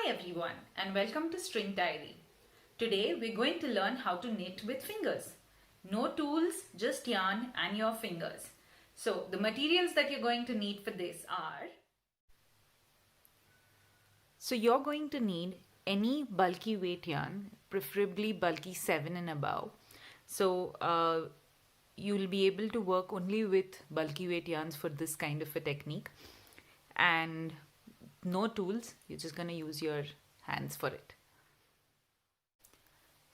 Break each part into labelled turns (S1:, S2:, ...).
S1: Hi everyone and welcome to Stringtierey. Today we're going to learn how to knit with fingers. No tools, just yarn and your fingers. So the materials that you're going to need for this are... So you're going to need any bulky weight yarn, preferably bulky 7 and above. So you'll be able to work only with bulky weight yarns for this kind of a technique. And no tools, you're just going to use your hands for it.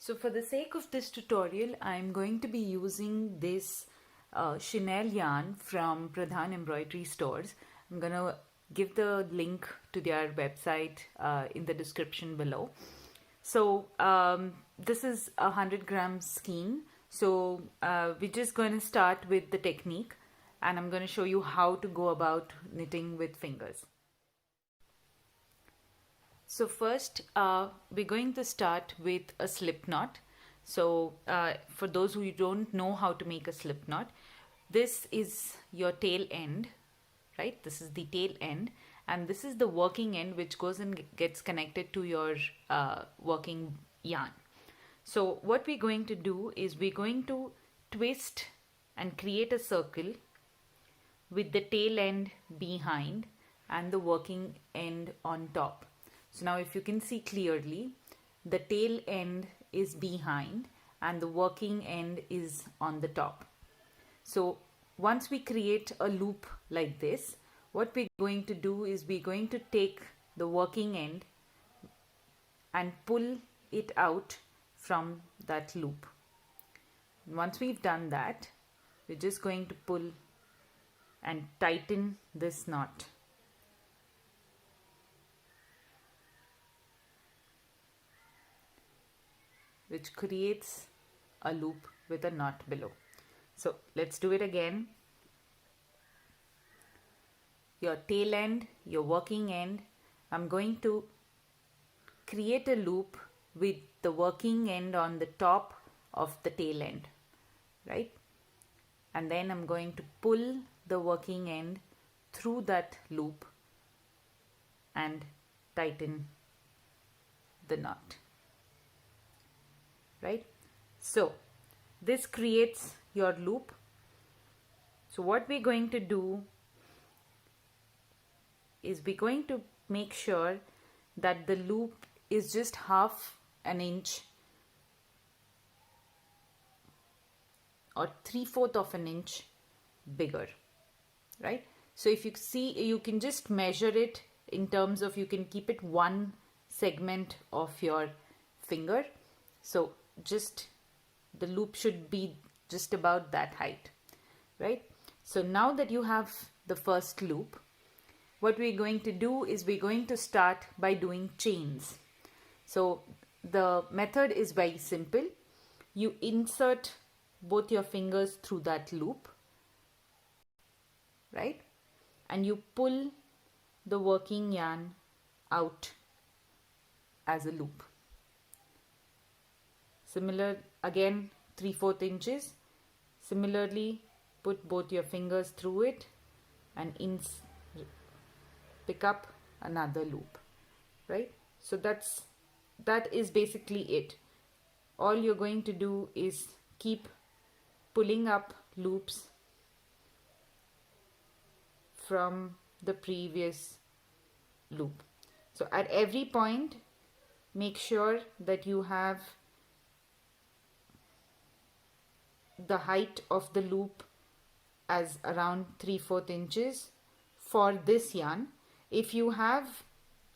S1: So for the sake of this tutorial, I'm going to be using this Chenille yarn from Pradhan Embroidery Stores. I'm going to give the link to their website in the description below. So this is a 100 gram skein. So we're just going to start with the technique, and I'm going to show you how to go about knitting with fingers. So first we're going to start with a slip knot. So for those who don't know how to make a slip knot, this is your tail end, right? This is the tail end, and this is the working end which goes and gets connected to your working yarn. So what we're going to do is we're going to twist and create a circle with the tail end behind and the working end on top. So now if you can see clearly, the tail end is behind and the working end is on the top. So once we create a loop like this, what we're going to do is we're going to take the working end and pull it out from that loop. Once we've done that, we're just going to pull and tighten this knot. Which creates a loop with a knot below. So let's do it again. Your tail end, your working end, I'm going to create a loop with the working end on the top of the tail end, right? And then I'm going to pull the working end through that loop and tighten the knot. Right? So this creates your loop. So what we're going to do is we're going to make sure that the loop is just half an inch or 3/4 of an inch bigger, right? So if you see, you can just measure it in terms of, you can keep it one segment of your finger. So just the loop should be just about that height, right? So now that you have the first loop, what we're going to do is we're going to start by doing chains. So the method is very simple. You insert both your fingers through that loop, right? And you pull the working yarn out as a loop. Similar, again 3/4 inches. Similarly, put both your fingers through it and pick up another loop, right? So that is basically it. All you're going to do is keep pulling up loops from the previous loop. So at every point, make sure that you have the height of the loop as around 3/4 inches for this yarn. If you have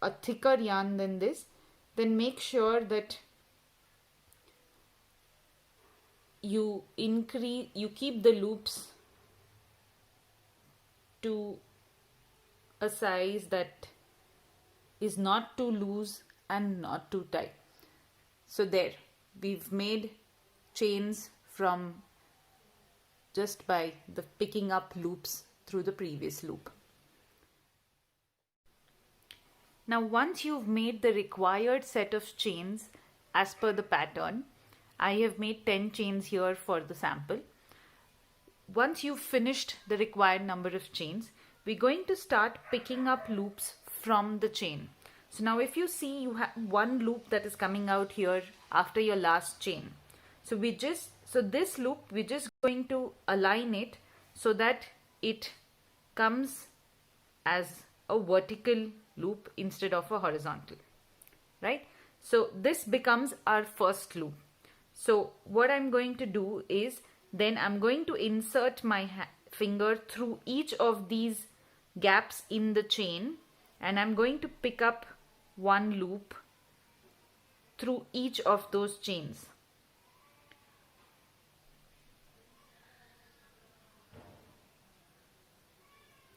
S1: a thicker yarn than this, then make sure that you keep the loops to a size that is not too loose and not too tight. So there, we've made chains from just by the picking up loops through the previous loop. Now once you've made the required set of chains as per the pattern, I have made 10 chains here for the sample. Once you've finished the required number of chains, we're going to start picking up loops from the chain. So now if you see, you have one loop that is coming out here after your last chain. So this loop, we're just going to align it so that it comes as a vertical loop instead of a horizontal, right? So this becomes our first loop. So what I'm going to do is, then I'm going to insert my finger through each of these gaps in the chain, and I'm going to pick up one loop through each of those chains.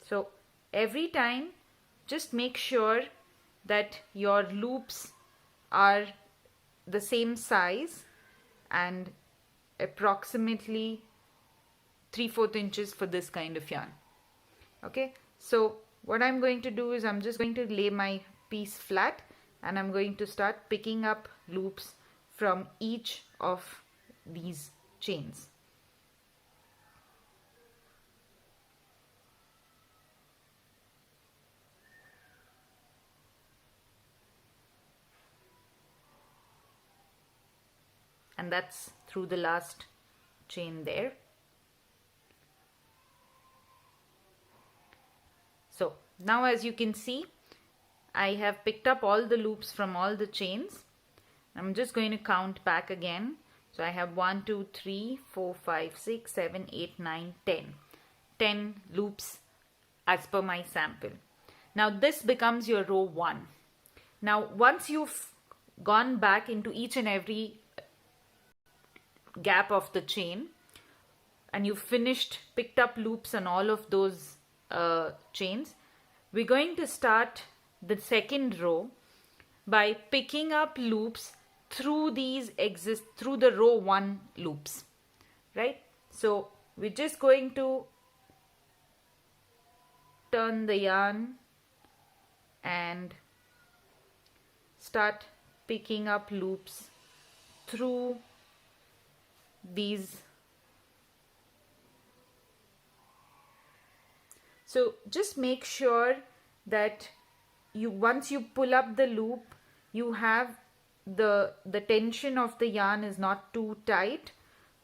S1: So every time, just make sure that your loops are the same size and approximately 3/4 inches for this kind of yarn. Okay, so what I'm going to do is, I'm just going to lay my piece flat and I'm going to start picking up loops from each of these chains. And that's through the last chain there. So now, as you can see, I have picked up all the loops from all the chains. I'm just going to count back again. So I have 1, 2, 3, 4, 5, 6, 7, 8, 9, 10. 10 loops as per my sample. Now this becomes your row 1. Now once you've gone back into each and every gap of the chain and you've picked up loops on all of those chains, we're going to start the second row by picking up loops through the row 1 loops, right? So we're just going to turn the yarn and start picking up loops through these. So just make sure that once you pull up the loop, you have the tension of the yarn is not too tight,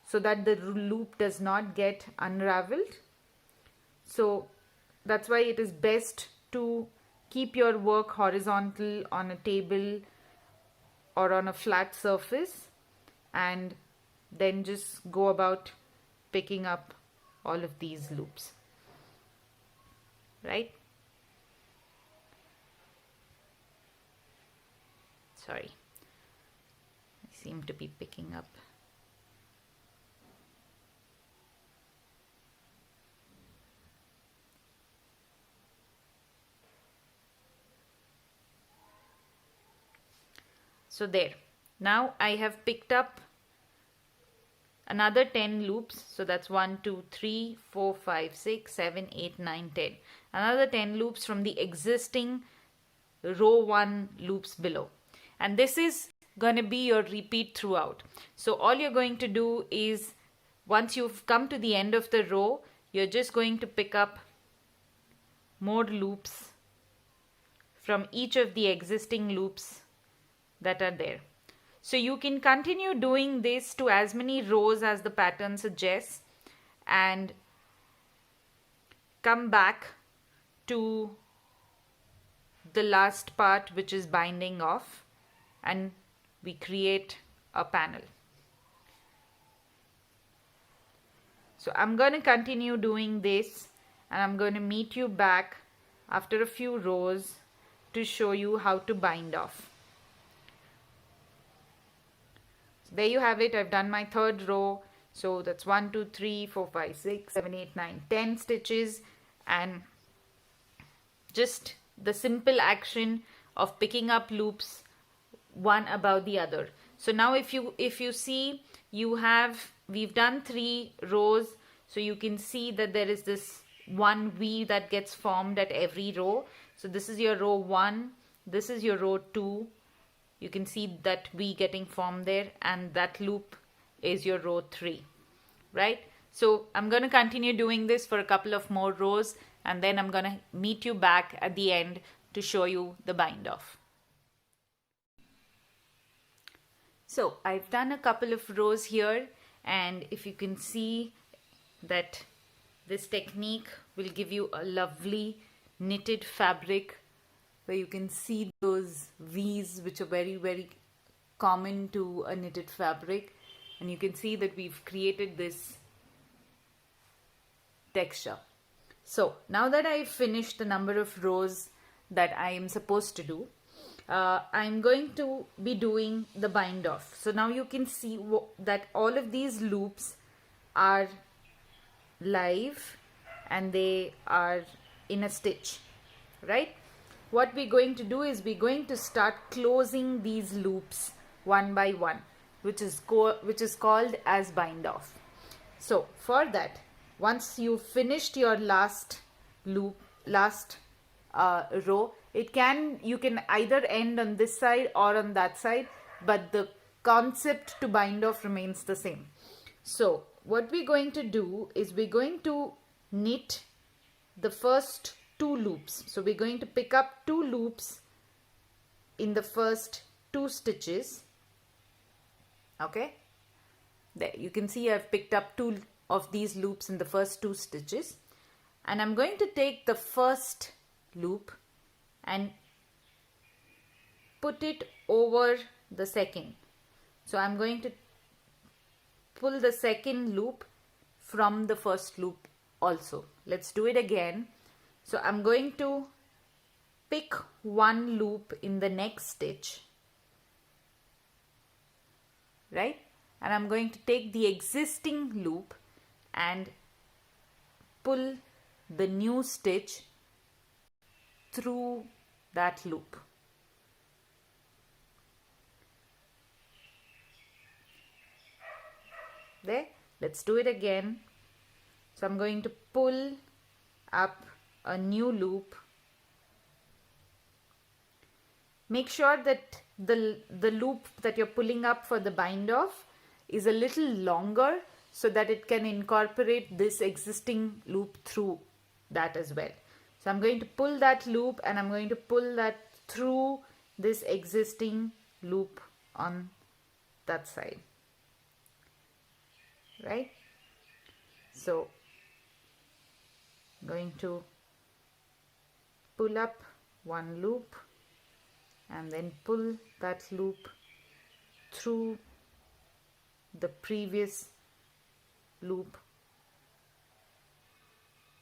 S1: so that the loop does not get unraveled. So that's why it is best to keep your work horizontal on a table or on a flat surface, and then just go about picking up all of these loops, right? Sorry, I seem to be picking up. So there, now I have picked up another 10 loops. So that's 1, 2, 3, 4, 5, 6, 7, 8, 9, 10. Another 10 loops from the existing row 1 loops below. And this is going to be your repeat throughout. So all you're going to do is, once you've come to the end of the row, you're just going to pick up more loops from each of the existing loops that are there. So you can continue doing this to as many rows as the pattern suggests, and come back to the last part, which is binding off, and we create a panel. So I'm going to continue doing this, and I'm going to meet you back after a few rows to show you how to bind off. There you have it. I've done my third row. So that's 1, 2, 3, 4, 5, 6, 7, 8, 9, 10 stitches, and just the simple action of picking up loops one above the other. So now if you see, we've done 3 rows, so you can see that there is this one V that gets formed at every row. So this is your row 1, this is your row 2. You can see that V getting formed there, and that loop is your row 3, right? So I'm going to continue doing this for a couple of more rows, and then I'm going to meet you back at the end to show you the bind off. So I've done a couple of rows here, and if you can see that this technique will give you a lovely knitted fabric where you can see those V's which are very, very common to a knitted fabric, and you can see that we've created this texture. So now that I've finished the number of rows that I am supposed to do, I'm going to be doing the bind off. So now you can see that all of these loops are live and they are in a stitch, right? What we're going to do is we're going to start closing these loops one by one, which is called as bind off. So for that, once you've finished your last loop, last row, you can either end on this side or on that side, but the concept to bind off remains the same. So what we're going to do is we're going to knit the first 2 loops. So we're going to pick up 2 loops in the first 2 stitches. Okay, there you can see I've picked up 2 of these loops in the first 2 stitches, and I'm going to take the first loop and put it over the second. So I'm going to pull the second loop from the first loop also. Let's do it again. So I'm going to pick one loop in the next stitch, right? And I'm going to take the existing loop and pull the new stitch through that loop. There, let's do it again. So I'm going to pull up a new loop. Make sure that the loop that you're pulling up for the bind off is a little longer so that it can incorporate this existing loop through that as well. So I'm going to pull that loop and I'm going to pull that through this existing loop on that side, right? So I'm going to pull up one loop and then pull that loop through the previous loop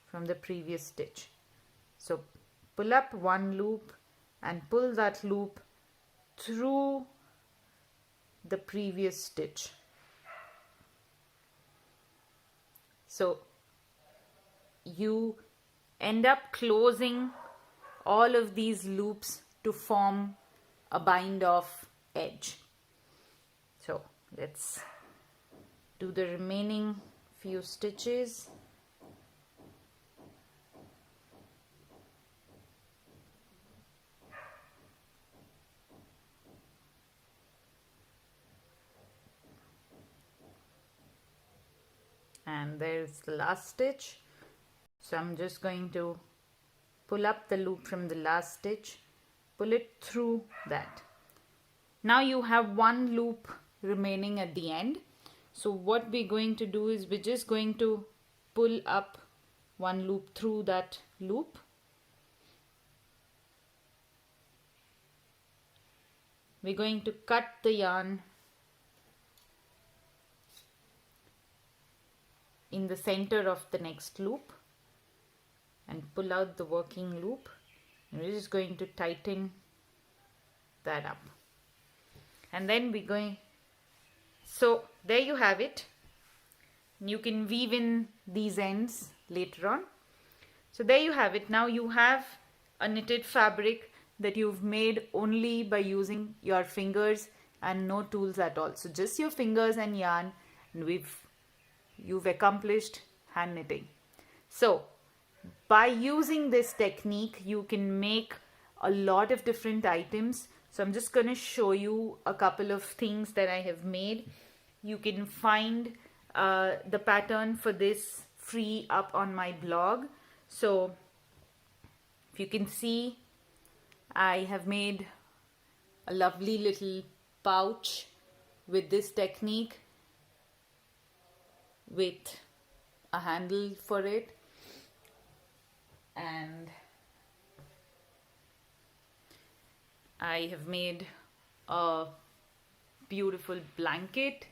S1: from the previous stitch. So pull up one loop and pull that loop through the previous stitch. So you end up closing all of these loops to form a bind off edge. So let's do the remaining few stitches. And there's the last stitch. So I'm just going to pull up the loop from the last stitch, pull it through that. Now you have one loop remaining at the end. So what we're going to do is we're just going to pull up one loop through that loop. We're going to cut the yarn in the center of the next loop and pull out the working loop, and we're just going to tighten that up, and then we're going, so there you have it. You can weave in these ends later on. So there you have it. Now you have a knitted fabric that you've made only by using your fingers and no tools at all. So just your fingers and yarn, and you've accomplished hand knitting. So by using this technique, you can make a lot of different items. So I'm just going to show you a couple of things that I have made. You can find the pattern for this free up on my blog. So if you can see, I have made a lovely little pouch with this technique with a handle for it, and I have made a beautiful blanket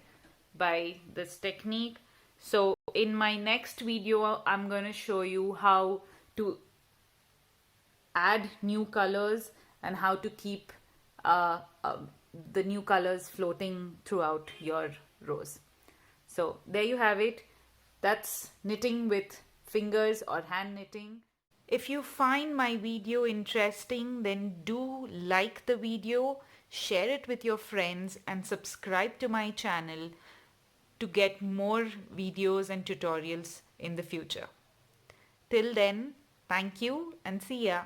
S1: by this technique. So in my next video I'm going to show you how to add new colors and how to keep the new colors floating throughout your rose. So there you have it. That's knitting with fingers or hand knitting. If you find my video interesting, then do like the video, share it with your friends, and subscribe to my channel to get more videos and tutorials in the future. Till then, thank you and see ya.